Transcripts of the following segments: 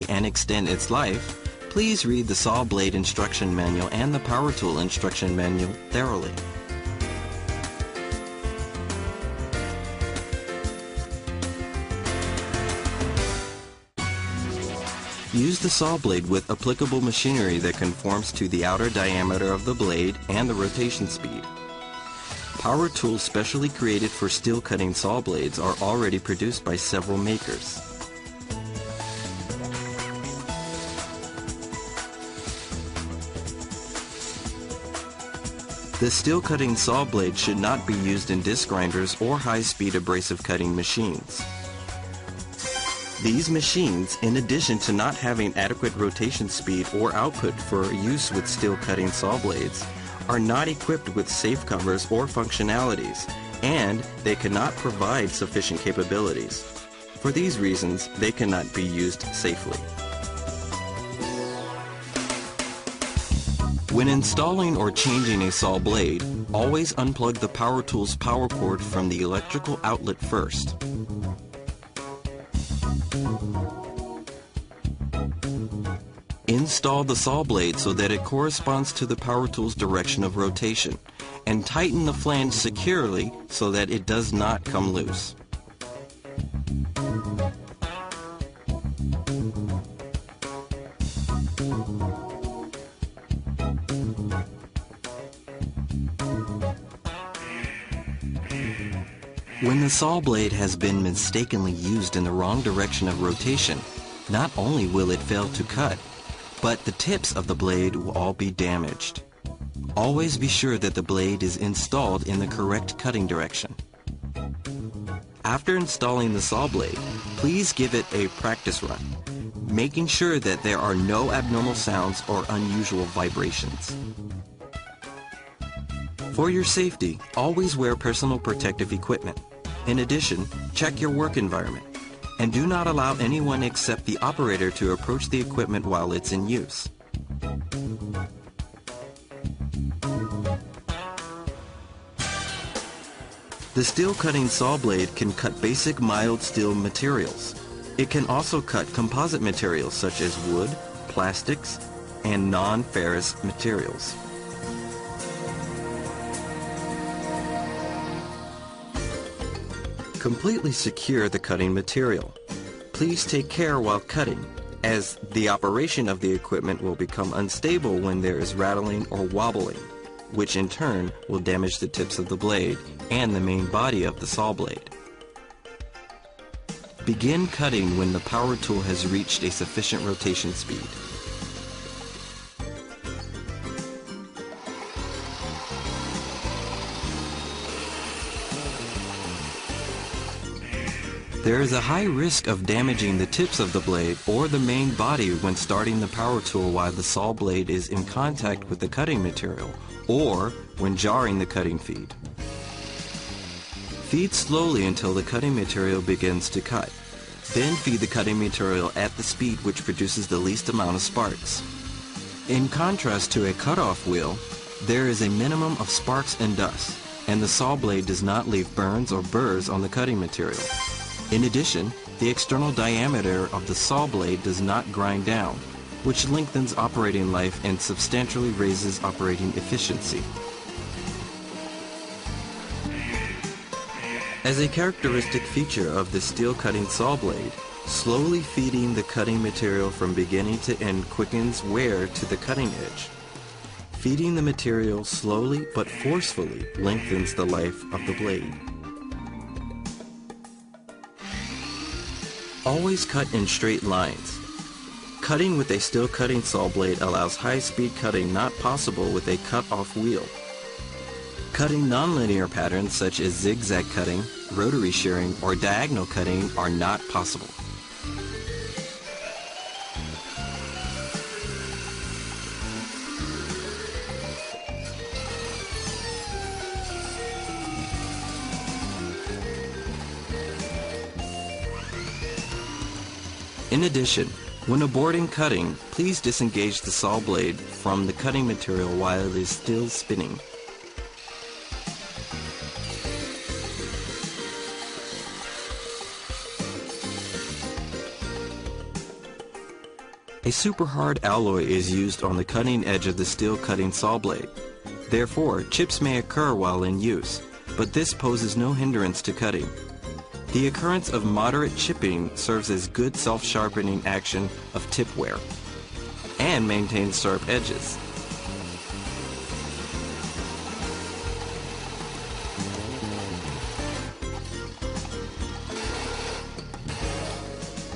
and extend its life, please read the saw blade instruction manual and the power tool instruction manual thoroughly. Use the saw blade with applicable machinery that conforms to the outer diameter of the blade and the rotation speed. Power tools specially created for steel cutting saw blades are already produced by several makers. The steel cutting saw blade should not be used in disc grinders or high-speed abrasive cutting machines. These machines, in addition to not having adequate rotation speed or output for use with steel cutting saw blades, are not equipped with safe covers or functionalities, and they cannot provide sufficient capabilities. For these reasons, they cannot be used safely. When installing or changing a saw blade, always unplug the power tool's power cord from the electrical outlet first. Install the saw blade so that it corresponds to the power tool's direction of rotation, and tighten the flange securely so that it does not come loose. When the saw blade has been mistakenly used in the wrong direction of rotation, not only will it fail to cut, but the tips of the blade will all be damaged. Always be sure that the blade is installed in the correct cutting direction. After installing the saw blade, please give it a practice run, making sure that there are no abnormal sounds or unusual vibrations. For your safety, always wear personal protective equipment. In addition, check your work environment, and do not allow anyone except the operator to approach the equipment while it's in use. The steel cutting saw blade can cut basic mild steel materials. It can also cut composite materials such as wood, plastics, and non-ferrous materials. Completely secure the cutting material. Please take care while cutting, as the operation of the equipment will become unstable when there is rattling or wobbling, which in turn will damage the tips of the blade and the main body of the saw blade. Begin cutting when the power tool has reached a sufficient rotation speed. There is a high risk of damaging the tips of the blade or the main body when starting the power tool while the saw blade is in contact with the cutting material, or when jarring the cutting feed. Feed slowly until the cutting material begins to cut. Then feed the cutting material at the speed which produces the least amount of sparks. In contrast to a cutoff wheel, there is a minimum of sparks and dust, and the saw blade does not leave burns or burrs on the cutting material. In addition, the external diameter of the saw blade does not grind down, which lengthens operating life and substantially raises operating efficiency. As a characteristic feature of the steel cutting saw blade, slowly feeding the cutting material from beginning to end quickens wear to the cutting edge. Feeding the material slowly but forcefully lengthens the life of the blade. Always cut in straight lines. Cutting with a steel cutting saw blade allows high-speed cutting not possible with a cut-off wheel. Cutting nonlinear patterns such as zigzag cutting, rotary shearing, or diagonal cutting are not possible. In addition, when aborting cutting, please disengage the saw blade from the cutting material while it is still spinning. A super hard alloy is used on the cutting edge of the steel cutting saw blade. Therefore, chips may occur while in use, but this poses no hindrance to cutting. The occurrence of moderate chipping serves as good self-sharpening action of tip wear and maintains sharp edges.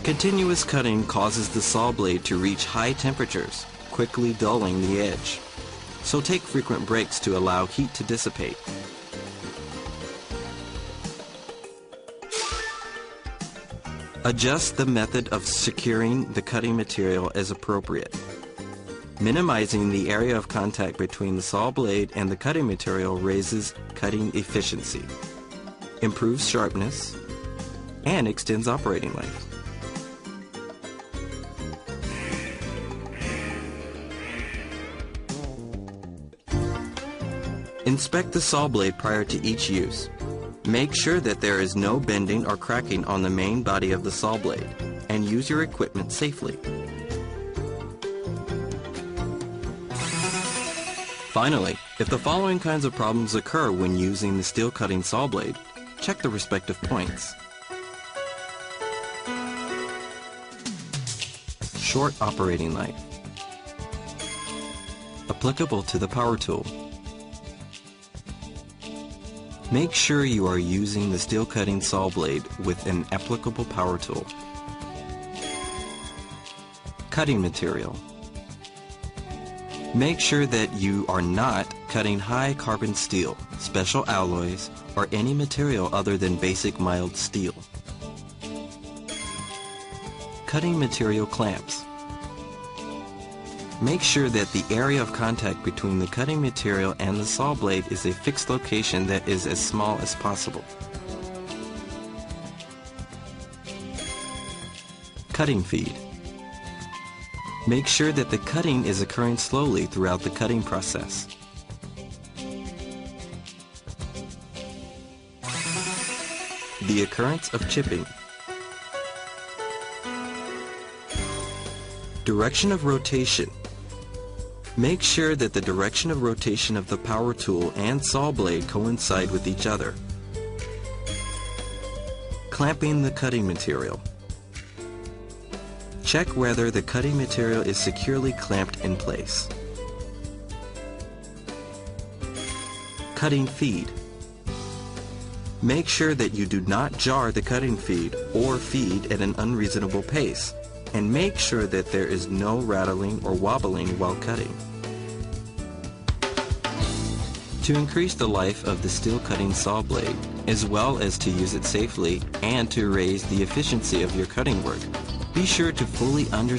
Continuous cutting causes the saw blade to reach high temperatures, quickly dulling the edge. So take frequent breaks to allow heat to dissipate. Adjust the method of securing the cutting material as appropriate. Minimizing the area of contact between the saw blade and the cutting material raises cutting efficiency, improves sharpness, and extends operating life. Inspect the saw blade prior to each use. Make sure that there is no bending or cracking on the main body of the saw blade, and use your equipment safely. Finally, if the following kinds of problems occur when using the steel cutting saw blade, check the respective points. Short operating life. Applicable to the power tool. Make sure you are using the steel cutting saw blade with an applicable power tool. Cutting material. Make sure that you are not cutting high carbon steel, special alloys, or any material other than basic mild steel. Cutting material clamps. Make sure that the area of contact between the cutting material and the saw blade is a fixed location that is as small as possible. Cutting feed. Make sure that the cutting is occurring slowly throughout the cutting process. The occurrence of chipping. Direction of rotation. Make sure that the direction of rotation of the power tool and saw blade coincide with each other. Clamping the cutting material. Check whether the cutting material is securely clamped in place. Cutting feed. Make sure that you do not jar the cutting feed or feed at an unreasonable pace, and make sure that there is no rattling or wobbling while cutting. To increase the life of the steel cutting saw blade, as well as to use it safely and to raise the efficiency of your cutting work, be sure to fully understand